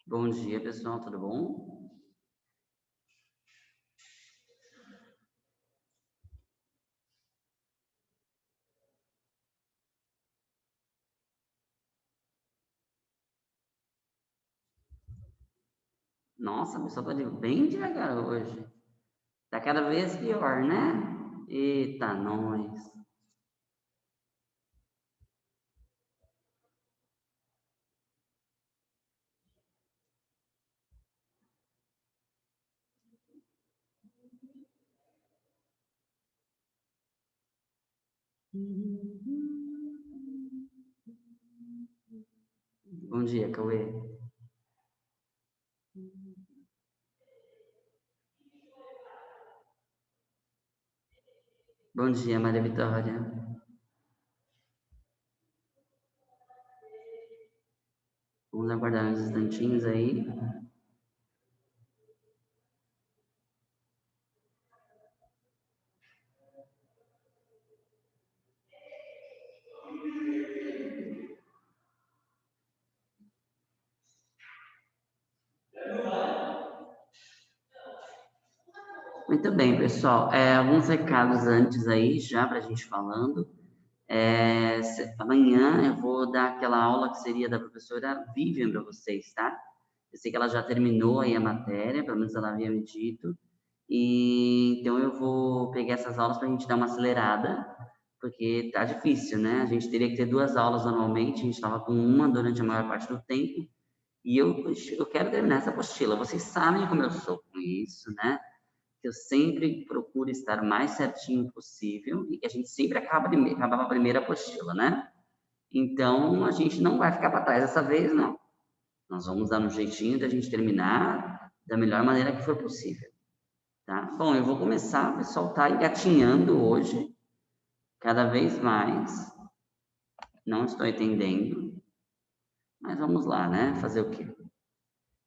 Bom dia, pessoal, tudo bom? Nossa, a pessoa tá bem devagar hoje. Tá cada vez pior, né? Eita, nós. Bom dia, Cauê. Bom dia, Maria Vitória. Vamos aguardar uns instantinhos aí. Muito bem, pessoal. Alguns recados antes aí, já para a gente falando. Amanhã eu vou dar aquela aula que seria da professora Vivian para vocês, tá? Eu sei que ela já terminou aí a matéria, pelo menos ela havia me dito. E então eu vou pegar essas aulas para a gente dar uma acelerada, porque tá difícil, né? A gente teria que ter duas aulas normalmente, a gente estava com uma durante a maior parte do tempo, e eu quero terminar essa apostila. Vocês sabem como eu sou com isso, né? Que eu sempre procuro estar o mais certinho possível e que a gente sempre acabava a primeira apostila, né? Então a gente não vai ficar para trás dessa vez, não. Nós vamos dar um jeitinho de a gente terminar da melhor maneira que for possível. Tá? Bom, eu vou começar, o pessoal está engatinhando hoje, cada vez mais. Não estou entendendo, mas vamos lá, né? Fazer o quê?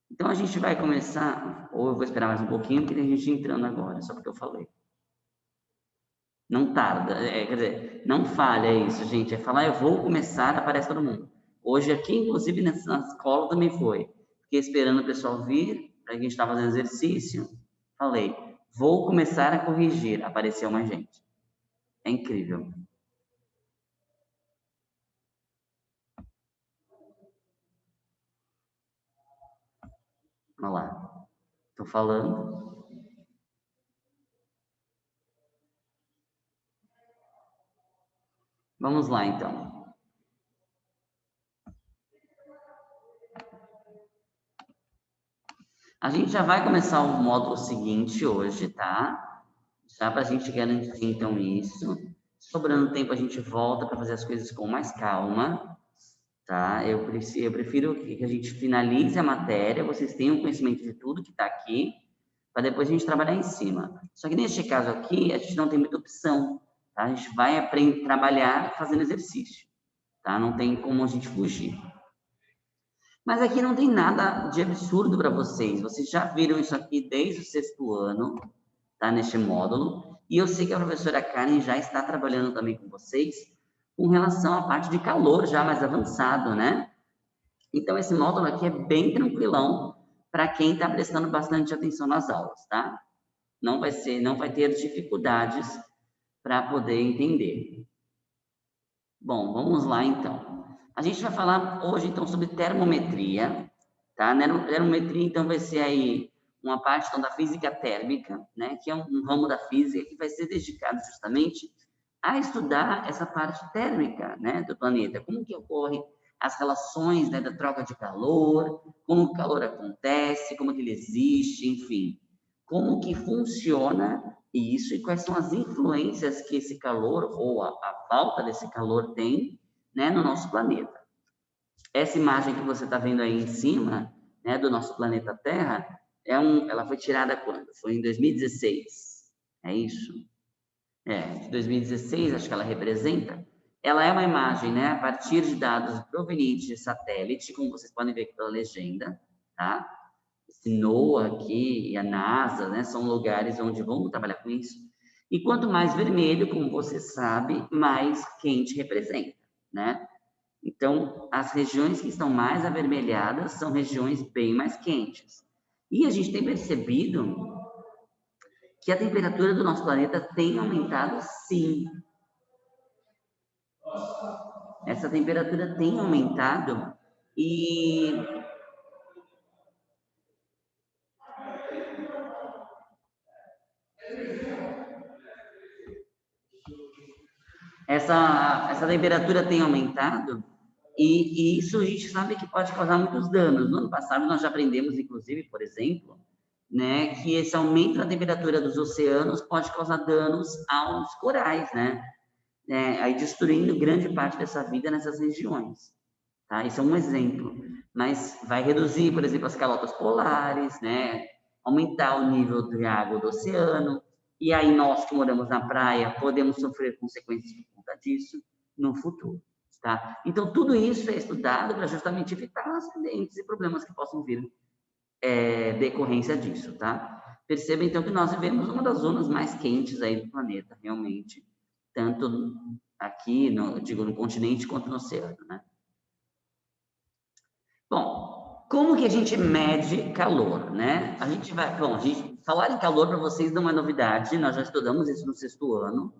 Então a gente vai começar, ou eu vou esperar mais um pouquinho, porque tem gente entrando agora, só porque eu falei. Não tarda, quer dizer, não falha isso, gente. É falar, eu vou começar, aparece todo mundo. Hoje aqui, inclusive, na escola também foi. Fiquei esperando o pessoal vir, para a gente estar fazendo exercício. Falei, vou começar a corrigir. Apareceu mais gente. É incrível. Olha lá. Estou falando. Vamos lá, então. A gente já vai começar o módulo seguinte hoje, tá? Já para a gente garantir, então, isso. Sobrando tempo, a gente volta para fazer as coisas com mais calma, tá? Eu prefiro que a gente finalize a matéria, vocês tenham conhecimento de tudo que está aqui, para depois a gente trabalhar em cima. Só que neste caso aqui, a gente não tem muita opção, tá? A gente vai aprender, trabalhar fazendo exercício, tá? Não tem como a gente fugir. Mas aqui não tem nada de absurdo para vocês. Vocês já viram isso aqui desde o sexto ano, tá? Neste módulo. E eu sei que a professora Karen já está trabalhando também com vocês com relação à parte de calor já mais avançado, né? Então, esse módulo aqui é bem tranquilão para quem está prestando bastante atenção nas aulas, tá? Não vai ter dificuldades para poder entender. Bom, vamos lá então. A gente vai falar hoje então sobre termometria, tá? Termometria então vai ser aí uma parte então, da física térmica, né? Que é um ramo da física que vai ser dedicado justamente a estudar essa parte térmica, né, do planeta, como que ocorre as relações, né, da troca de calor, como o calor acontece, como que ele existe, enfim, como que funciona isso e quais são as influências que esse calor ou a falta desse calor tem, né, no nosso planeta. Essa imagem que você está vendo aí em cima, né, do nosso planeta Terra, ela foi tirada quando? Foi em 2016. É isso? De 2016, acho que ela representa. Ela é uma imagem, né, a partir de dados provenientes de satélite, como vocês podem ver aqui pela legenda, tá? Esse NOAA aqui e a NASA, né, são lugares onde vamos trabalhar com isso. E quanto mais vermelho, como você sabe, mais quente representa, né? Então, as regiões que estão mais avermelhadas são regiões bem mais quentes. E a gente tem percebido que a temperatura do nosso planeta tem aumentado, sim. Essa temperatura tem aumentado e essa temperatura tem aumentado e isso a gente sabe que pode causar muitos danos. No ano passado nós já aprendemos, inclusive, por exemplo, né, que esse aumento da temperatura dos oceanos pode causar danos aos corais, né? Aí destruindo grande parte dessa vida nessas regiões, tá? Isso é um exemplo. Mas vai reduzir, por exemplo, as calotas polares, né? Aumentar o nível de água do oceano, e aí nós que moramos na praia podemos sofrer consequências por conta disso no futuro, tá? Então, tudo isso é estudado para justamente evitar acidentes e problemas que possam vir decorrência disso, tá? Perceba, então, que nós vivemos uma das zonas mais quentes aí do planeta, realmente, tanto aqui, no continente, quanto no oceano, né? Bom, como que a gente mede calor, né? Falar em calor para vocês não é novidade, nós já estudamos isso no 6º ano,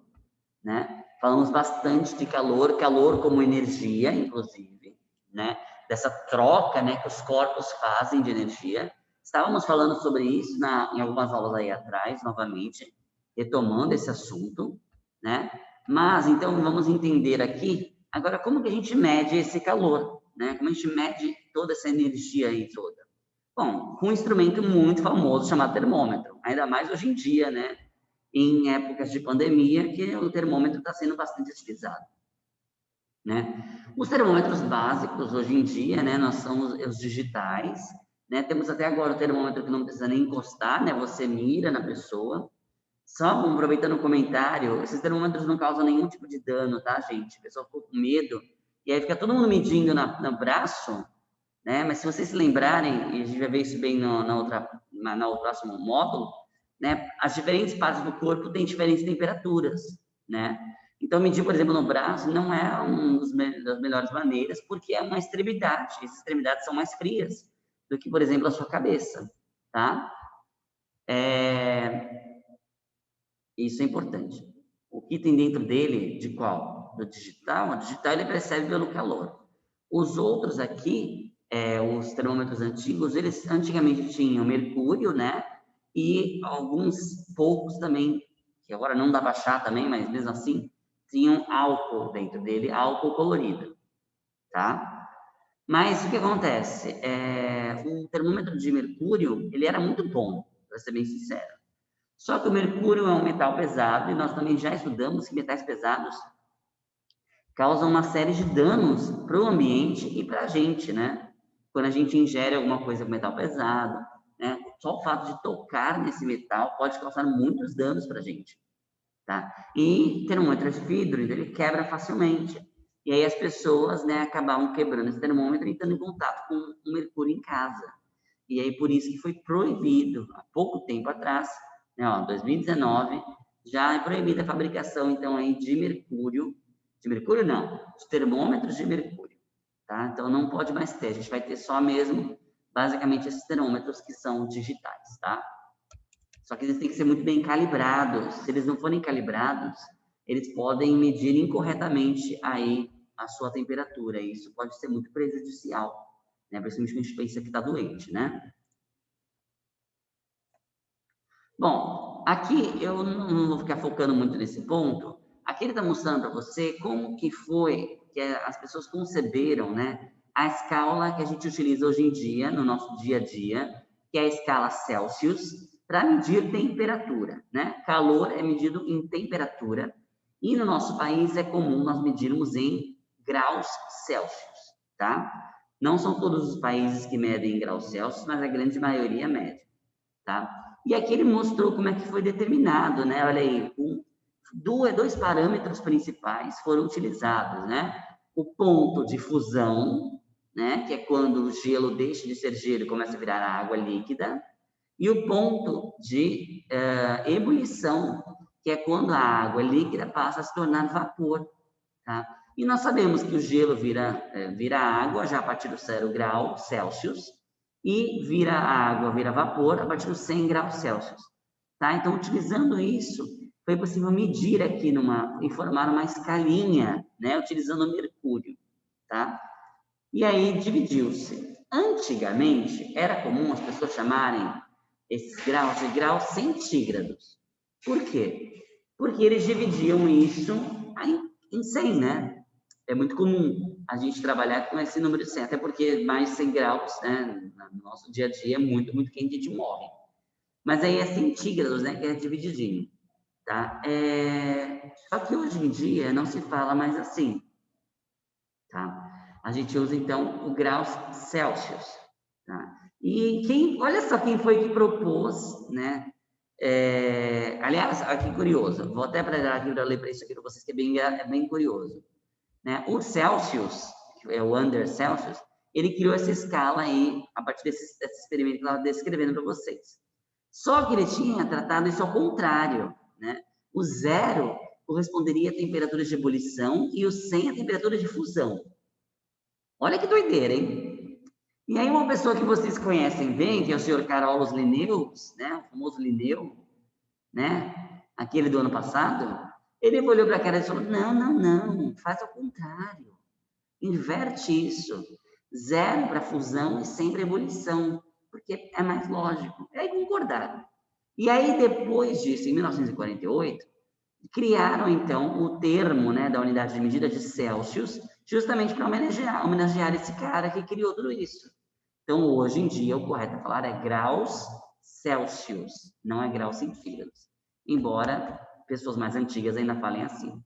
né? Falamos bastante de calor, calor como energia, inclusive, né? Dessa troca, né, que os corpos fazem de energia. Estávamos falando sobre isso em algumas aulas aí atrás, novamente, retomando esse assunto, né? Mas, então, vamos entender aqui, agora, como que a gente mede esse calor, né? Como a gente mede toda essa energia aí toda? Bom, com um instrumento muito famoso chamado termômetro, ainda mais hoje em dia, né? Em épocas de pandemia, que o termômetro está sendo bastante utilizado, né? Os termômetros básicos, hoje em dia, né, nós somos os digitais, né? Temos até agora o termômetro que não precisa nem encostar, né? Você mira na pessoa. Só aproveitando o comentário, esses termômetros não causam nenhum tipo de dano, tá, gente? A pessoa ficou com medo, e aí fica todo mundo medindo no braço, né? Mas se vocês se lembrarem, e a gente vai ver isso bem no próximo módulo, né? As diferentes partes do corpo têm diferentes temperaturas, né? Então, medir, por exemplo, no braço não é das melhores maneiras, porque é uma extremidade. Essas extremidades são mais frias do que, por exemplo, a sua cabeça, tá? Isso é importante. O que tem dentro dele, de qual? Do digital? O digital ele percebe pelo calor. Os outros aqui, os termômetros antigos, eles antigamente tinham mercúrio, né? E alguns poucos também, que agora não dá para achar também, mas mesmo assim, tinham álcool dentro dele, álcool colorido, tá? Mas o que acontece? O termômetro de mercúrio, ele era muito bom, para ser bem sincero. Só que o mercúrio é um metal pesado e nós também já estudamos que metais pesados causam uma série de danos para o ambiente e para a gente, né? Quando a gente ingere alguma coisa com metal pesado, né? Só o fato de tocar nesse metal pode causar muitos danos para a gente, tá? E termômetro de vidro, ele quebra facilmente. E aí as pessoas, né, acabavam quebrando esse termômetro e entrando em contato com o mercúrio em casa. E aí por isso que foi proibido, há pouco tempo atrás, né, 2019, já é proibida a fabricação, então, aí de mercúrio não, de termômetros de mercúrio, tá? Então não pode mais ter, a gente vai ter só mesmo, basicamente, esses termômetros que são digitais, tá? Só que eles têm que ser muito bem calibrados, se eles não forem calibrados, eles podem medir incorretamente aí a sua temperatura, e isso pode ser muito prejudicial, né? Principalmente quando a gente pensa que está doente, né? Bom, aqui eu não vou ficar focando muito nesse ponto. Aqui ele está mostrando para você como que foi que as pessoas conceberam, né, a escala que a gente utiliza hoje em dia, no nosso dia a dia, que é a escala Celsius, para medir temperatura, né? Calor é medido em temperatura e no nosso país é comum nós medirmos em graus Celsius, tá? Não são todos os países que medem em graus Celsius, mas a grande maioria mede, tá? E aqui ele mostrou como é que foi determinado, né? Olha aí, dois parâmetros principais foram utilizados, né? O ponto de fusão, né? Que é quando o gelo deixa de ser gelo e começa a virar água líquida, e o ponto de ebulição, que é quando a água líquida passa a se tornar vapor, tá? E nós sabemos que o gelo vira água já a partir do 0 grau Celsius e vira água, vira vapor a partir dos 100 graus Celsius. Tá? Então, utilizando isso, foi possível medir aqui e formar uma escalinha, né, utilizando o mercúrio. Tá? E aí dividiu-se. Antigamente, era comum as pessoas chamarem esses graus de graus centígrados. Por quê? Porque eles dividiam isso em 100, né? É muito comum a gente trabalhar com esse número de 100, até porque mais de 100 graus, né, no nosso dia a dia é muito, muito quente, a gente morre. Mas aí é centígrados, né, que é divididinho, tá? Só que hoje em dia não se fala mais assim, tá? A gente usa, então, o graus Celsius, tá? E olha só quem foi que propôs, né? Aliás, aqui curioso, vou até para aqui para ler para isso aqui para vocês, que é bem curioso, né? O Celsius, que é o under Celsius, ele criou essa escala aí, a partir desse experimento que eu estava descrevendo para vocês. Só que ele tinha tratado isso ao contrário, né? O 0 corresponderia a temperaturas de ebulição e o 100 a temperatura de fusão. Olha que doideira, hein? E aí uma pessoa que vocês conhecem bem, que é o senhor Carolus Linnaeus, né? O famoso Linneu, né? Aquele do ano passado, ele olhou para a cara e falou, não, faz ao contrário. Inverte isso. 0 para fusão e 100 para ebulição, porque é mais lógico. E aí concordaram. E aí, depois disso, em 1948, criaram, então, o termo, né, da unidade de medida de Celsius, justamente para homenagear esse cara que criou tudo isso. Então, hoje em dia, o correto a falar é graus Celsius, não é graus centígrados. Embora pessoas mais antigas ainda falem assim.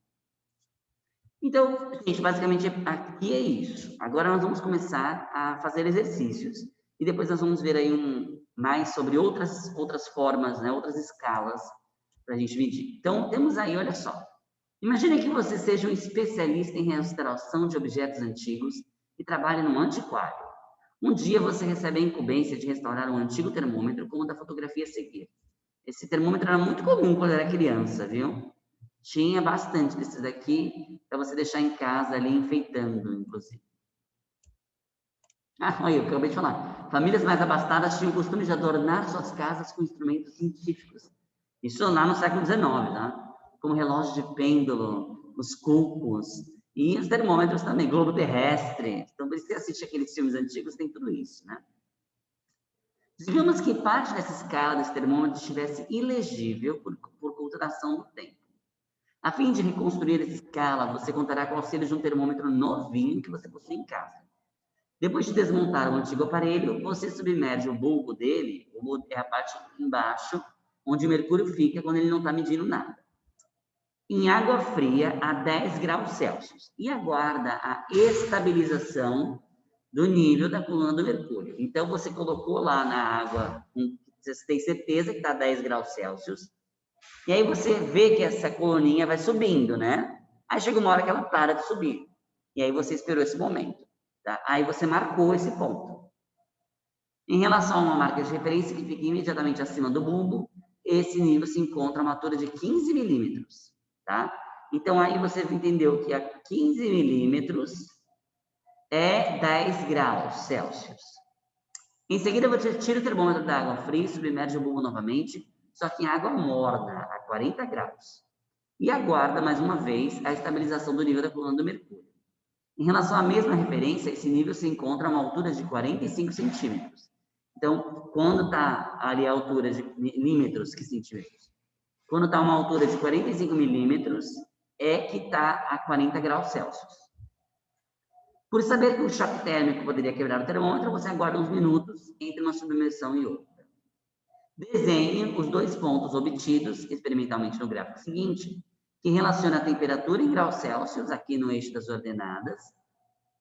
Então, gente, basicamente aqui é isso. Agora nós vamos começar a fazer exercícios. E depois nós vamos ver aí mais sobre outras formas, né, outras escalas para a gente medir. Então, temos aí, olha só. Imagine que você seja um especialista em restauração de objetos antigos e trabalhe num antiquário. Um dia você recebe a incumbência de restaurar um antigo termômetro como o da fotografia a seguir. Esse termômetro era muito comum quando era criança, viu? Tinha bastante desses aqui para você deixar em casa ali enfeitando, inclusive. Olha, eu acabei de falar. Famílias mais abastadas tinham o costume de adornar suas casas com instrumentos científicos. Isso lá no século XIX, tá? Como relógio de pêndulo, os cucos e os termômetros também, globo terrestre. Então, por isso que você assiste aqueles filmes antigos, tem tudo isso, né? Digamos que parte dessa escala desse termômetro estivesse ilegível por conta da ação do tempo. A fim de reconstruir essa escala, você contará com o auxílio de um termômetro novinho que você possui em casa. Depois de desmontar o antigo aparelho, você submerge o bulbo dele, o bulbo é a parte embaixo, onde o mercúrio fica quando ele não está medindo nada, em água fria a 10 graus Celsius e aguarda a estabilização do nível da coluna do mercúrio. Então, você colocou lá na água, você tem certeza que está a 10 graus Celsius, e aí você vê que essa coluninha vai subindo, né? Aí chega uma hora que ela para de subir. E aí você esperou esse momento. Tá? Aí você marcou esse ponto. Em relação a uma marca de referência que fica imediatamente acima do bulbo, esse nível se encontra a uma altura de 15 milímetros. Tá? Então aí você entendeu que a 15 milímetros é 10 graus Celsius. Em seguida, você tira o termômetro da água fria e submerge o bulbo novamente, só que em água morna, a 40 graus. E aguarda, mais uma vez, a estabilização do nível da coluna do mercúrio. Em relação à mesma referência, esse nível se encontra a uma altura de 45 centímetros. Então, quando está ali a altura de milímetros, que centímetros? Quando está uma altura de 45 milímetros, é que está a 40 graus Celsius. Por saber que o choque térmico poderia quebrar o termômetro, você aguarda uns minutos entre uma submersão e outra. Desenhe os dois pontos obtidos experimentalmente no gráfico seguinte, que relaciona a temperatura em graus Celsius, aqui no eixo das ordenadas,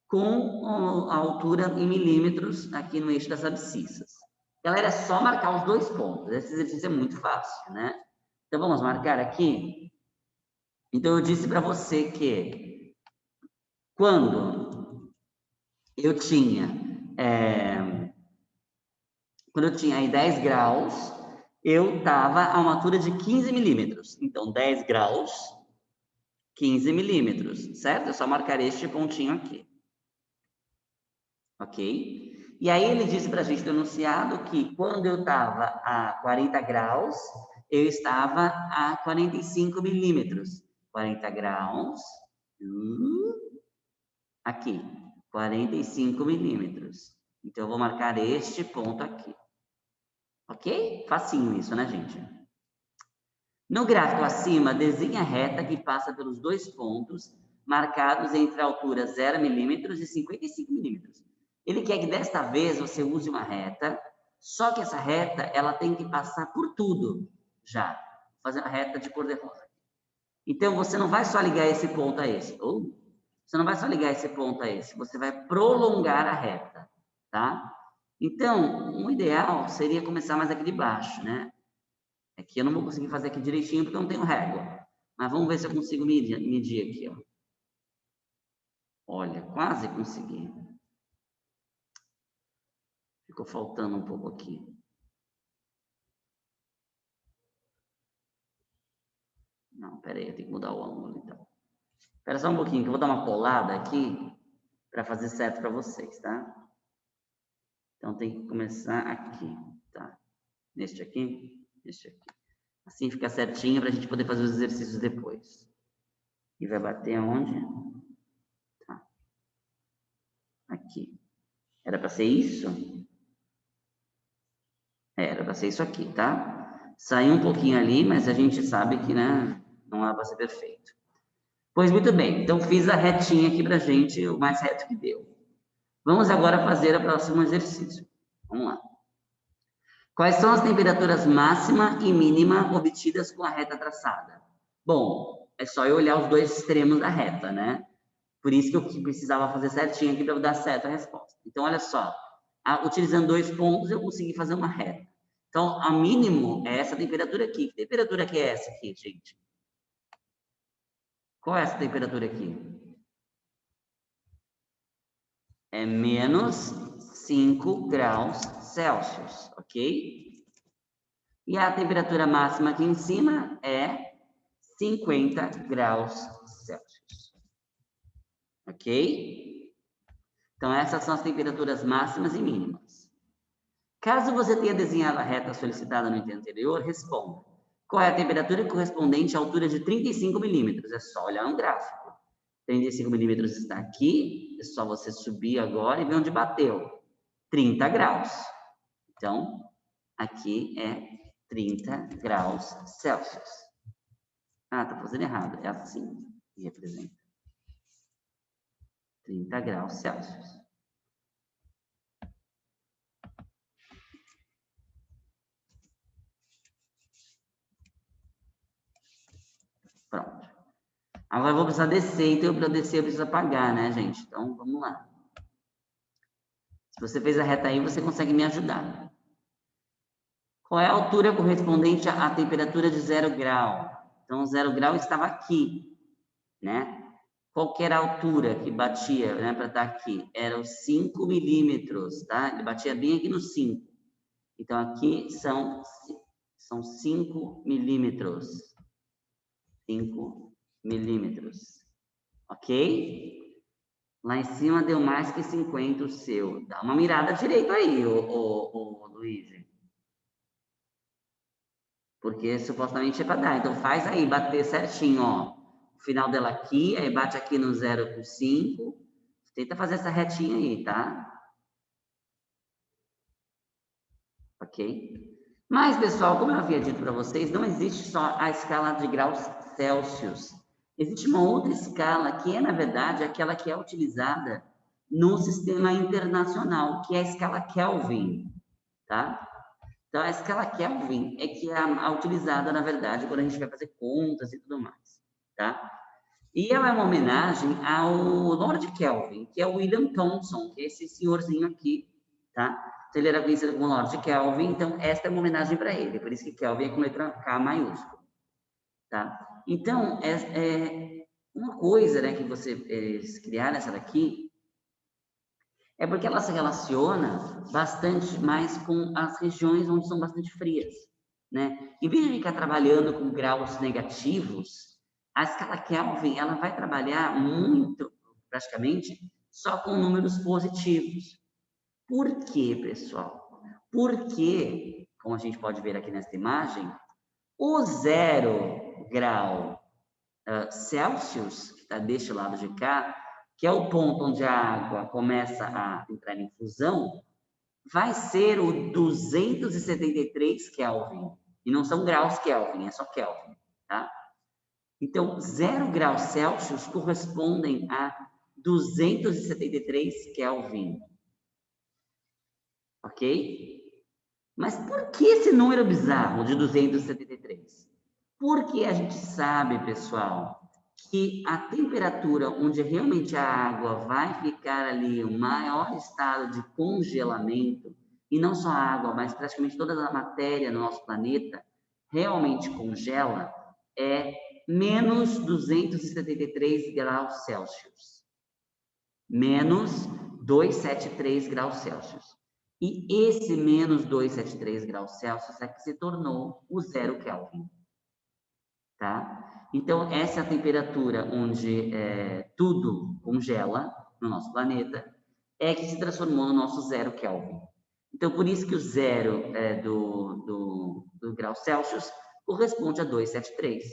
com a altura em milímetros, aqui no eixo das abscissas. Galera, é só marcar os dois pontos. Esse exercício é muito fácil, né? Então, vamos marcar aqui. Então, eu disse para você que quando eu tinha aí 10 graus, eu estava a uma altura de 15 milímetros. Então, 10 graus, 15 milímetros, certo? Eu só marcarei este pontinho aqui. Ok? E aí ele disse para a gente no enunciado que quando eu estava a 40 graus, eu estava a 45 milímetros. 40 graus, aqui, 45 milímetros. Então, eu vou marcar este ponto aqui. Ok? Facinho isso, né, gente? No gráfico acima, desenhe a reta que passa pelos dois pontos marcados entre a altura 0 milímetros e 55 milímetros. Ele quer que desta vez você use uma reta, só que essa reta ela tem que passar por tudo já. Vou fazer uma reta de cor-de-rosa. Então, você não vai só ligar esse ponto a esse. Você não vai só ligar esse ponto a esse. Você vai prolongar a reta, tá? Então, o ideal seria começar mais aqui de baixo, né? Aqui eu não vou conseguir fazer aqui direitinho porque eu não tenho régua. Mas vamos ver se eu consigo medir aqui, ó. Olha, quase consegui. Ficou faltando um pouco aqui. Não, peraí, eu tenho que mudar o ângulo, então. Espera só um pouquinho, que eu vou dar uma colada aqui para fazer certo para vocês, tá? Então, tem que começar aqui, tá? Neste aqui, este aqui. Assim fica certinho para a gente poder fazer os exercícios depois. E vai bater aonde? Tá. Aqui. Era para ser isso? Era para ser isso aqui, tá? Saiu um pouquinho ali, mas a gente sabe que, né, não é para ser perfeito. Pois muito bem, então fiz a retinha aqui para a gente, o mais reto que deu. Vamos agora fazer o próximo exercício. Vamos lá. Quais são as temperaturas máxima e mínima obtidas com a reta traçada? Bom, é só eu olhar os dois extremos da reta, né? Por isso que eu precisava fazer certinho aqui para dar certo a resposta. Então, olha só. Utilizando dois pontos, eu consegui fazer uma reta. Então, a mínimo é essa temperatura aqui. Que temperatura que é essa aqui, gente? Qual é essa temperatura aqui? É menos 5 graus Celsius, ok? E a temperatura máxima aqui em cima é 50 graus Celsius. Ok? Então, essas são as temperaturas máximas e mínimas. Caso você tenha desenhado a reta solicitada no item anterior, responda. Qual é a temperatura correspondente à altura de 35 milímetros? É só olhar no gráfico. 35 milímetros está aqui, é só você subir agora e ver onde bateu. 30 graus. Então, aqui é 30 graus Celsius. Ah, tá fazendo errado. É assim que representa. 30 graus Celsius. Pronto. Agora eu vou precisar descer, então para descer eu preciso apagar, né, gente? Então, vamos lá. Se você fez a reta aí, você consegue me ajudar. Qual é a altura correspondente à temperatura de 0 grau? Então, 0 grau estava aqui, né? Qual que era a altura que batia, né, para estar aqui? Era os 5 milímetros, tá? Ele batia bem aqui no 5. Então, aqui são 5 milímetros. 5 milímetros. Ok? Lá em cima deu mais que 50 o seu. Dá uma mirada direito aí, ô Luiz. Porque supostamente é para dar. Então faz aí, bater certinho, ó. O final dela aqui, aí bate aqui no 0,5. Tenta fazer essa retinha aí, tá? Ok? Mas, pessoal, como eu havia dito para vocês, não existe só a escala de graus Celsius. Existe uma outra escala que é, na verdade, aquela que é utilizada no sistema internacional, que é a escala Kelvin, tá? Então, a escala Kelvin é que é a utilizada, na verdade, quando a gente vai fazer contas e tudo mais, tá? E ela é uma homenagem ao Lord Kelvin, que é o William Thomson, que é esse senhorzinho aqui, tá? Então, ele era conhecido como Lord Kelvin, então esta é uma homenagem para ele, por isso que Kelvin é com letra K maiúsculo, tá? Então, uma coisa, né, que eles criaram essa daqui, é porque ela se relaciona bastante mais com as regiões onde são bastante frias, né? Em vez de ficar trabalhando com graus negativos, A escala Kelvin, ela vai trabalhar muito, praticamente, só com números positivos. Por quê, pessoal? Porque, como a gente pode ver aqui nessa imagem, o 0 grau Celsius, que está deste lado de cá, que é o ponto onde a água começa a entrar em fusão, vai ser o 273 Kelvin. E não são graus Kelvin, é só Kelvin, tá? Então, 0 graus Celsius correspondem a 273 Kelvin. Ok? Mas por que esse número bizarro de 273? Porque a gente sabe, pessoal, que a temperatura onde realmente a água vai ficar ali, o maior estado de congelamento, e não só a água, mas praticamente toda a matéria no nosso planeta realmente congela, é menos 273 graus Celsius. Menos 273 graus Celsius. E esse menos 273 graus Celsius é que se tornou o 0 Kelvin. Tá? Então, essa é a temperatura onde tudo congela no nosso planeta, é que se transformou no nosso 0 Kelvin. Então, por isso que o 0 do grau Celsius corresponde a 273.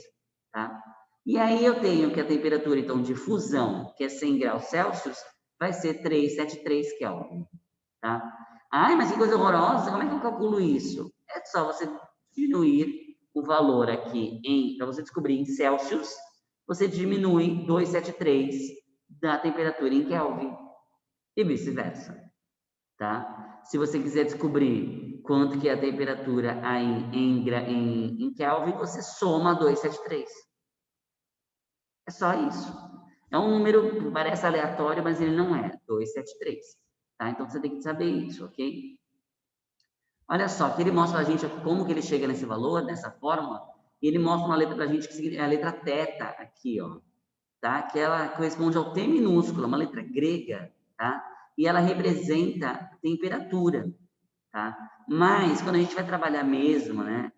Tá? E aí eu tenho que a temperatura, então, de fusão, que é 100 graus Celsius, vai ser 373 Kelvin. Tá? Ai, mas que coisa horrorosa, como é que eu calculo isso? É só você diminuir o valor aqui, para você descobrir em Celsius, você diminui 273 da temperatura em Kelvin e vice-versa, tá? Se você quiser descobrir quanto que é a temperatura aí em Kelvin, você soma 273. É só isso. É um número que parece aleatório, mas ele não é, 273, tá? Então você tem que saber isso, ok? Olha só, que ele mostra a gente como que ele chega nesse valor, nessa fórmula, e ele mostra uma letra para a gente que é a letra θ aqui, ó, tá? Que ela corresponde ao T minúsculo, uma letra grega, tá? E ela representa temperatura, tá? Mas quando a gente vai trabalhar mesmo, né,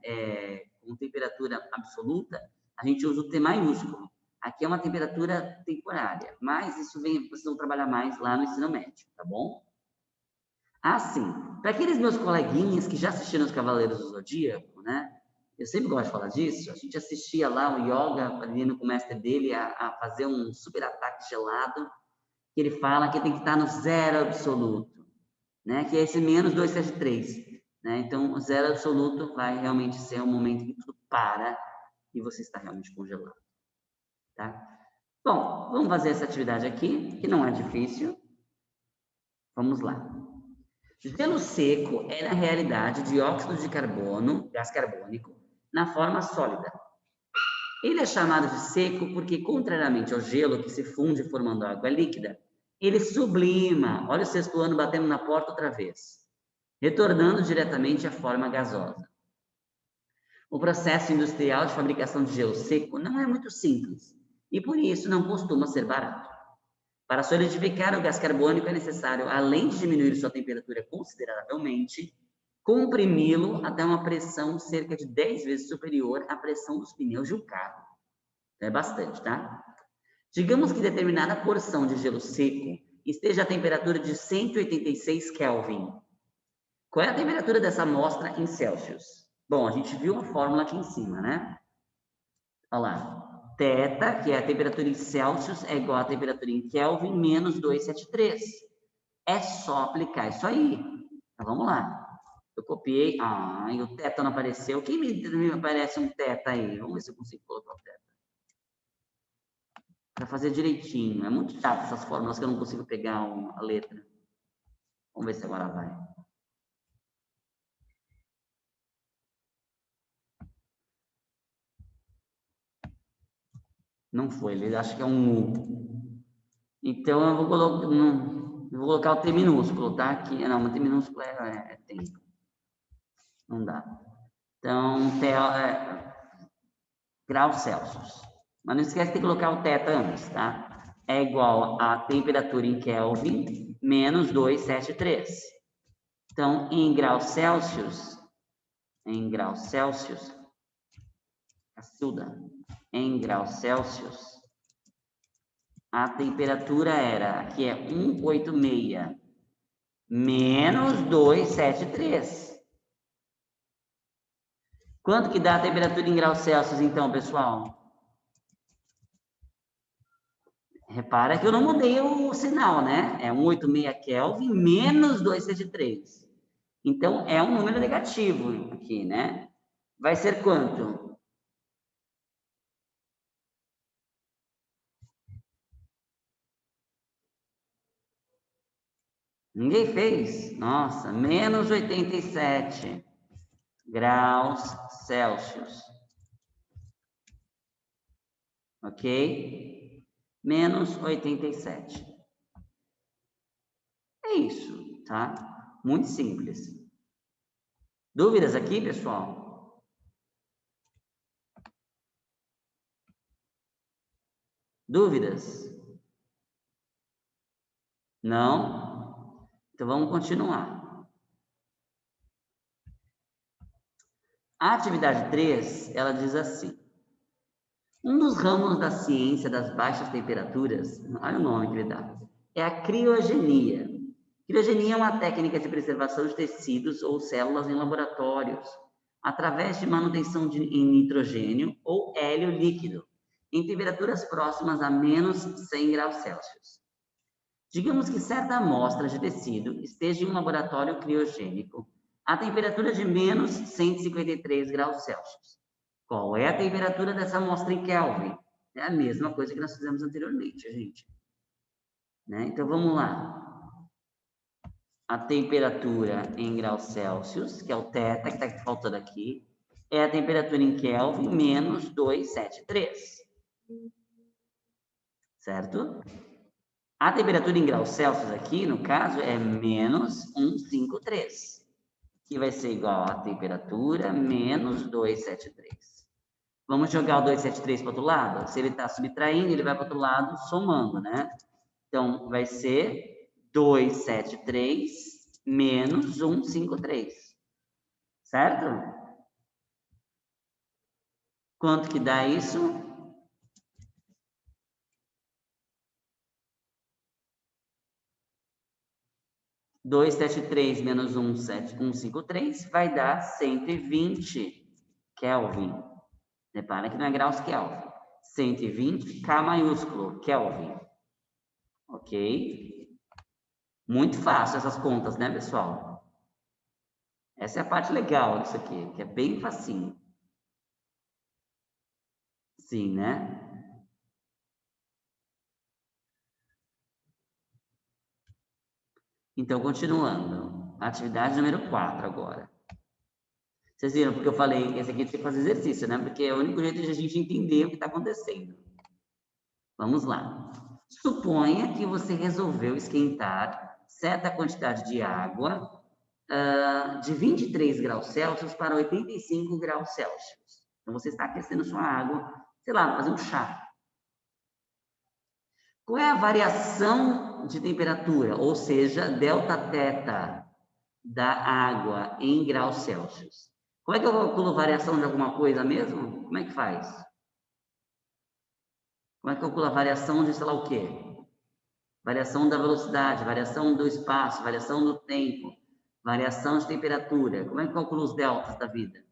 com temperatura absoluta, a gente usa o T maiúsculo. Aqui é uma temperatura temporária, mas isso vocês vão trabalhar mais lá no ensino médio, tá bom? Assim, para aqueles meus coleguinhas que já assistiram os Cavaleiros do Zodíaco, né? Eu sempre gosto de falar disso. A gente assistia lá o Yoga, aprendendo com o mestre dele a fazer um super ataque gelado, que ele fala que tem que estar no 0 absoluto, né? Que é esse menos 273, né? Então, o 0 absoluto vai realmente ser o momento que tudo para e você está realmente congelado, tá? Bom, vamos fazer essa atividade aqui, que não é difícil. Vamos lá. Gelo seco é, na realidade, dióxido de carbono, gás carbônico, na forma sólida. Ele é chamado de seco porque, contrariamente ao gelo que se funde formando água líquida, ele sublima. Olha o sexto ano batendo na porta outra vez, retornando diretamente à forma gasosa. O processo industrial de fabricação de gelo seco não é muito simples e, por isso, não costuma ser barato. Para solidificar o gás carbônico é necessário, além de diminuir sua temperatura consideravelmente, comprimi-lo até uma pressão cerca de 10 vezes superior à pressão dos pneus de um carro. É bastante, tá? Digamos que determinada porção de gelo seco esteja a temperatura de 186 Kelvin. Qual é a temperatura dessa amostra em Celsius? Bom, a gente viu a fórmula aqui em cima, né? Olha lá. Θ, que é a temperatura em Celsius, é igual à temperatura em Kelvin menos 273. É só aplicar isso aí. Então, vamos lá. Eu copiei. Ah, e o θ não apareceu. Quem me aparece um θ aí? Vamos ver se eu consigo colocar o θ. Para fazer direitinho. É muito chato essas fórmulas que eu não consigo pegar a letra. Vamos ver se agora vai. Não foi, ele acha que é um U. Então, eu vou colocar o T minúsculo, tá? Aqui, não, o T minúsculo é tempo. Não dá. Então, graus Celsius. Mas não esquece de colocar o θ antes, tá? É igual a temperatura em Kelvin menos 273. Então, em graus Celsius, Cacilda, em graus Celsius, a temperatura era, aqui é 186 menos 273. Quanto que dá a temperatura em graus Celsius, então, pessoal? Repara que eu não mudei o sinal, né? É 186 Kelvin menos 273. Então, é um número negativo aqui, né? Vai ser quanto? Ninguém fez? Nossa, menos 87 graus Celsius. Ok? Menos 87. É isso, tá? Muito simples. Dúvidas aqui, pessoal? Dúvidas? Não? Então vamos continuar. A atividade 3, ela diz assim: um dos ramos da ciência das baixas temperaturas, olha o nome que ele dá, é a criogenia. Criogenia é uma técnica de preservação de tecidos ou células em laboratórios, através de manutenção em nitrogênio ou hélio líquido, em temperaturas próximas a menos 100 graus Celsius. Digamos que certa amostra de tecido esteja em um laboratório criogênico a temperatura de menos 153 graus Celsius. Qual é a temperatura dessa amostra em Kelvin? É a mesma coisa que nós fizemos anteriormente, gente. Né? Então, vamos lá. A temperatura em graus Celsius, que é o θ, que está faltando aqui, é a temperatura em Kelvin menos 273. Certo? A temperatura em graus Celsius aqui, no caso, é menos 153, que vai ser igual a temperatura menos 273. Vamos jogar o 273 para o outro lado? Se ele está subtraindo, ele vai para o outro lado somando, né? Então, vai ser 273 menos 153. Certo? Quanto que dá isso? Dois sete três menos 153 vai dar 120 Kelvin. Repara que não é graus Kelvin. 120 K maiúsculo, Kelvin. Ok? Muito fácil essas contas, né, pessoal? Essa é a parte legal disso aqui, que é bem facinho. Sim, né? Então, continuando. Atividade número 4 agora. Vocês viram porque eu falei que esse aqui tem que fazer exercício, né? Porque é o único jeito de a gente entender o que está acontecendo. Vamos lá. Suponha que você resolveu esquentar certa quantidade de água de 23 graus Celsius para 85 graus Celsius. Então, você está aquecendo sua água, sei lá, fazer um chá. Qual é a variação de temperatura, ou seja, delta θ da água em graus Celsius? Como é que eu calculo variação de alguma coisa mesmo? Como é que faz? Como é que eu calculo a variação de sei lá o quê? Variação da velocidade, variação do espaço, variação do tempo, variação de temperatura. Como é que eu calculo os deltas da vida?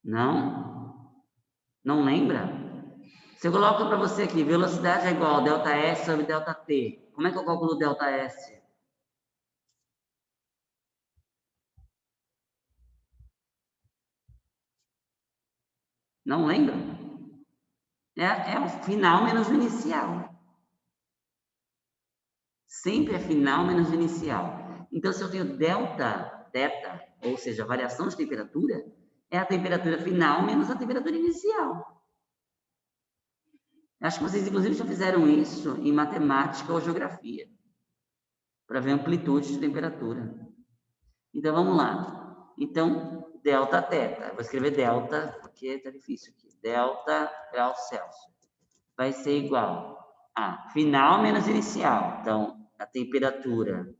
Não? Não lembra? Se eu coloco para você aqui, velocidade é igual a delta S sobre delta T. Como é que eu calculo delta S? Não lembra? É o final menos o inicial. Sempre é final menos o inicial. Então, se eu tenho delta, θ, ou seja, variação de temperatura, é a temperatura final menos a temperatura inicial. Acho que vocês, inclusive, já fizeram isso em matemática ou geografia, para ver amplitude de temperatura. Então, vamos lá. Então, delta θ. Vou escrever delta, porque está difícil aqui. Delta graus Celsius vai ser igual a final menos inicial. Então, a temperatura,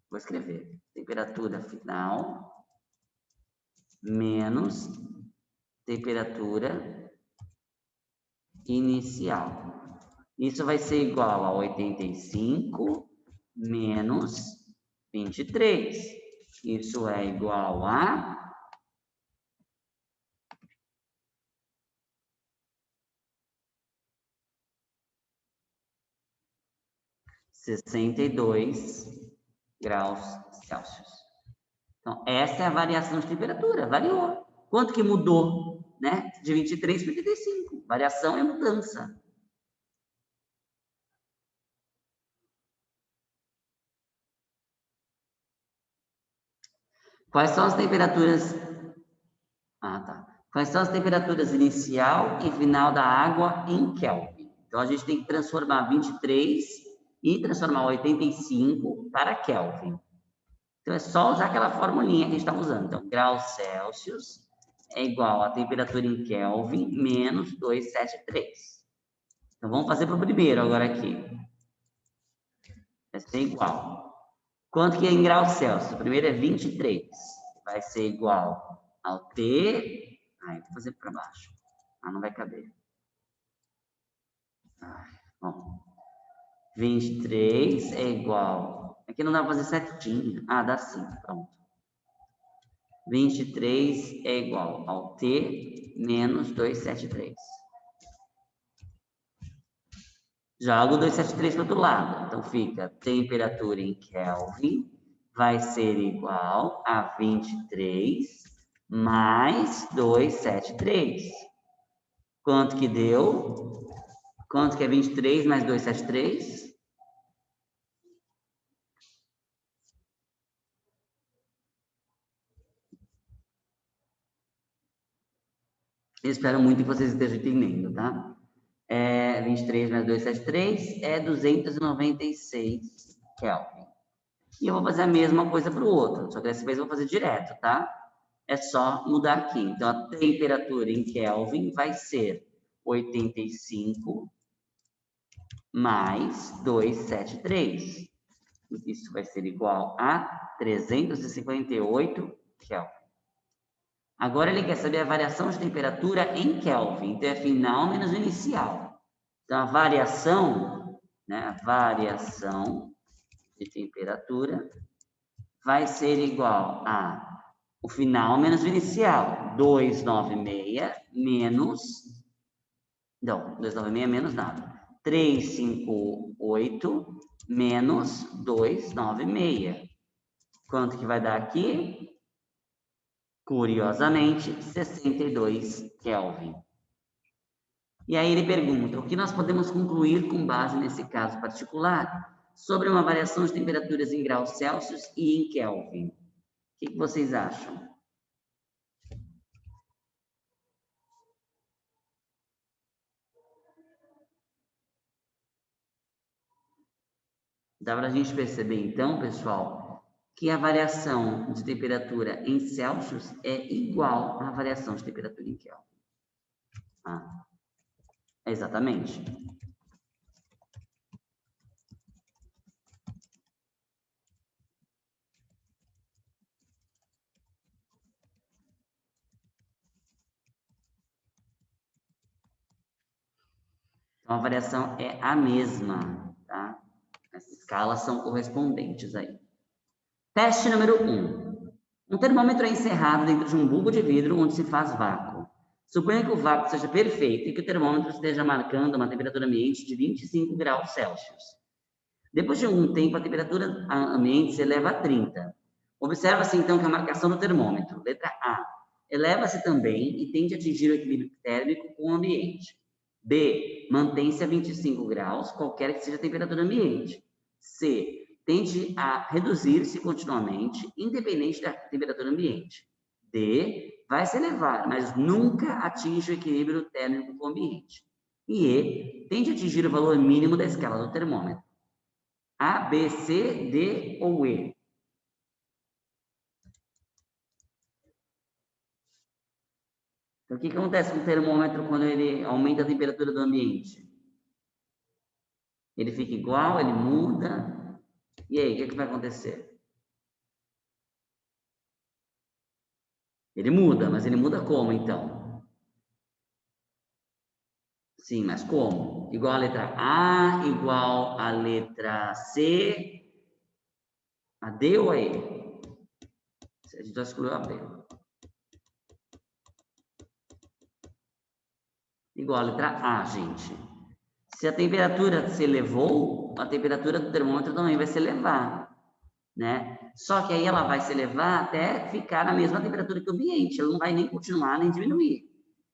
vou escrever, temperatura final menos temperatura inicial. Isso vai ser igual a 85 menos 23. Isso é igual a 62 graus Celsius. Então, essa é a variação de temperatura, variou. Quanto que mudou, né? De 23 para 85. Variação é mudança. Quais são as temperaturas? Ah, tá. Quais são as temperaturas inicial e final da água em Kelvin? Então, a gente tem que transformar 23 e transformar 85 para Kelvin. Então, é só usar aquela formulinha que a gente está usando. Então, graus Celsius é igual a temperatura em Kelvin menos 273. Então, vamos fazer para o primeiro agora aqui. Vai ser igual. Quanto que é em graus Celsius? O primeiro é 23. Vai ser igual ao T... Ai, vou fazer para baixo. Ah, não vai caber. Bom. 23 é igual... Aqui não dá para fazer certinho. Ah, dá sim. Pronto. 23 é igual ao T menos 273. Jogo 273 para o outro lado. Então, fica temperatura em Kelvin vai ser igual a 23 mais 273. Quanto que deu? Quanto que é 23 mais 273? Eu espero muito que vocês estejam entendendo, tá? 23 mais 273 é 296 Kelvin. E eu vou fazer a mesma coisa para o outro, só que dessa vez eu vou fazer direto, tá? É só mudar aqui. Então, a temperatura em Kelvin vai ser 85 mais 273. Isso vai ser igual a 358 Kelvin. Agora ele quer saber a variação de temperatura em Kelvin. Então, é final menos inicial. Então, a variação, né, a variação de temperatura vai ser igual a o final menos o inicial. 296 menos... Não, 296 menos nada. 358 menos 296. Quanto que vai dar aqui? Curiosamente, 62 Kelvin. E aí ele pergunta, o que nós podemos concluir com base nesse caso particular sobre uma variação de temperaturas em graus Celsius e em Kelvin? O que vocês acham? Dá para a gente perceber, então, pessoal, que a variação de temperatura em Celsius é igual à variação de temperatura em Kelvin. Ah, exatamente. Então, a variação é a mesma, tá? As escalas são correspondentes aí. Teste número 1. Um termômetro é encerrado dentro de um bulbo de vidro onde se faz vácuo. Suponha que o vácuo seja perfeito e que o termômetro esteja marcando uma temperatura ambiente de 25 graus Celsius. Depois de algum tempo, a temperatura ambiente se eleva a 30. Observa-se, então, que a marcação do termômetro, letra A, eleva-se também e tende a atingir o equilíbrio térmico com o ambiente. B, mantém-se a 25 graus, qualquer que seja a temperatura ambiente. C, tende a reduzir-se continuamente, independente da temperatura ambiente. D, vai se elevar, mas nunca atinge o equilíbrio térmico com o ambiente. E E, tende a atingir o valor mínimo da escala do termômetro. A, B, C, D ou E? Então, o que acontece com o termômetro quando ele aumenta a temperatura do ambiente? Ele fica igual, ele muda? E aí, o que vai acontecer? Ele muda, mas ele muda como, então? Sim, mas como? Igual a letra A, igual a letra C, a D ou a E? A gente já excluiu a B. Igual a letra A, gente. Se a temperatura se elevou, a temperatura do termômetro também vai se elevar, né? Só que aí ela vai se elevar até ficar na mesma temperatura que o ambiente, ela não vai nem continuar nem diminuir,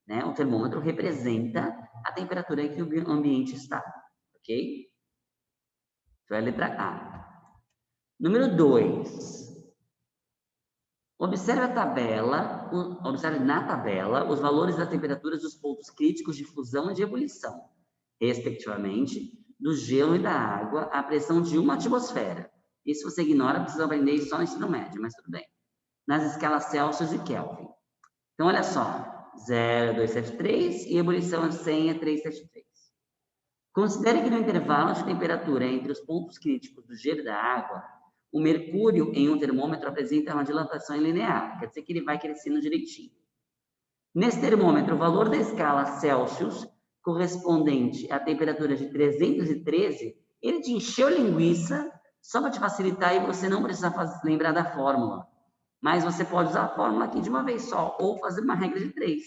né? O termômetro representa a temperatura em que o ambiente está, ok? Então é a letra A. Número 2. Observe na tabela os valores das temperaturas dos pontos críticos de fusão e de ebulição, respectivamente, do gelo e da água à pressão de uma atmosfera. Isso você ignora, precisa aprender só no ensino médio, mas tudo bem. Nas escalas Celsius e Kelvin. Então, olha só, 0 é 273 e ebulição é 100 é 373. Considere que no intervalo de temperatura entre os pontos críticos do gelo e da água, o mercúrio em um termômetro apresenta uma dilatação linear, quer dizer que ele vai crescendo direitinho. Nesse termômetro, o valor da escala Celsius, correspondente à temperatura de 313, ele te encheu linguiça, só para te facilitar e você não precisar lembrar da fórmula. Mas você pode usar a fórmula aqui de uma vez só, ou fazer uma regra de 3,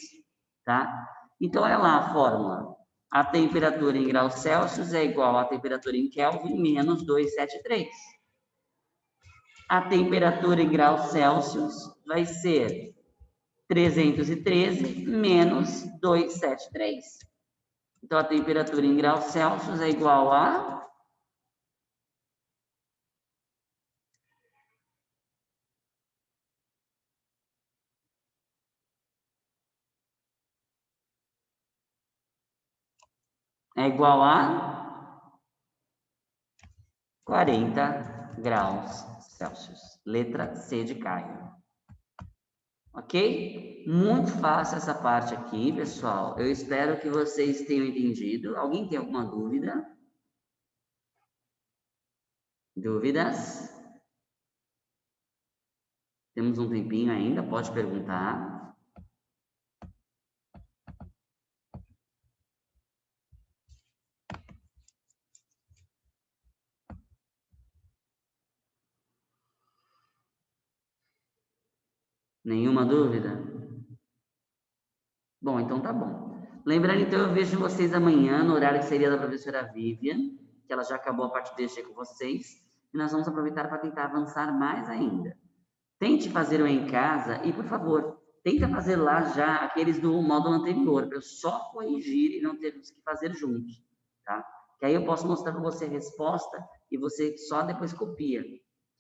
tá? Então, olha lá a fórmula. A temperatura em graus Celsius é igual à temperatura em Kelvin menos 273. A temperatura em graus Celsius vai ser 313 menos 273. Então, a temperatura em graus Celsius é igual a... É igual a 40 graus Celsius. Letra C de Caio. Ok? Muito fácil essa parte aqui, pessoal. Eu espero que vocês tenham entendido. Alguém tem alguma dúvida? Dúvidas? Temos um tempinho ainda, pode perguntar. Nenhuma dúvida? Bom, então tá bom. Lembrando, então, eu vejo vocês amanhã, no horário que seria da professora Vivian, que ela já acabou a parte de com vocês, e nós vamos aproveitar para tentar avançar mais ainda. Tente fazer o em casa e, por favor, tenta fazer lá já aqueles do módulo anterior, para eu só corrigir e não termos que fazer juntos, tá? Que aí eu posso mostrar para você a resposta e você só depois copia,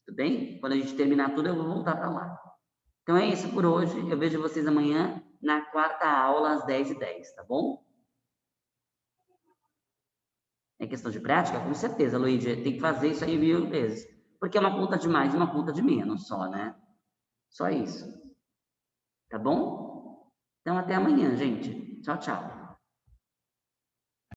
tudo bem? Quando a gente terminar tudo, eu vou voltar para lá. Então é isso por hoje. Eu vejo vocês amanhã na quarta aula, às 10h10, tá bom? É questão de prática? Com certeza, Luíde. Tem que fazer isso aí 1000 vezes. Porque é uma conta de mais e uma conta de menos só, né? Só isso. Tá bom? Então até amanhã, gente. Tchau, tchau.